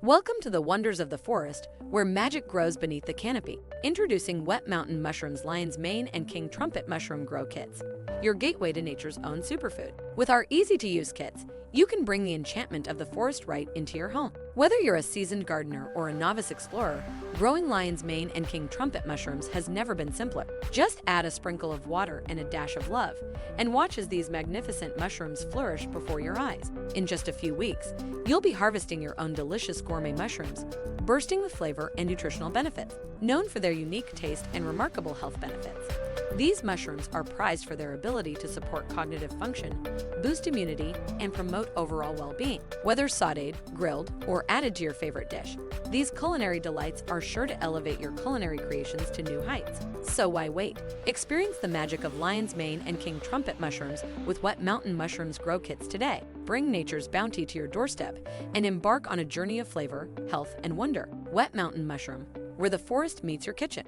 Welcome to the wonders of the forest, where magic grows beneath the canopy. Introducing Wet Mountain Mushrooms Lion's Mane and King Trumpet Mushroom Grow Kits, your gateway to nature's own superfood. With our easy-to-use kits, you can bring the enchantment of the forest right into your home. Whether you're a seasoned gardener or a novice explorer, growing lion's mane and king trumpet mushrooms has never been simpler. Just add a sprinkle of water and a dash of love, and watch as these magnificent mushrooms flourish before your eyes. In just a few weeks, you'll be harvesting your own delicious gourmet mushrooms, bursting with flavor and nutritional benefits. Known for their unique taste and remarkable health benefits, these mushrooms are prized for their ability to support cognitive function, boost immunity, and promote overall well-being. Whether sautéed, grilled, or added to your favorite dish, these culinary delights are sure to elevate your culinary creations to new heights. So why wait? Experience the magic of lion's mane and king trumpet mushrooms with Wet Mountain Mushrooms Grow Kits today. Bring nature's bounty to your doorstep and embark on a journey of flavor, health, and wonder. Wet Mountain Mushroom, where the forest meets your kitchen.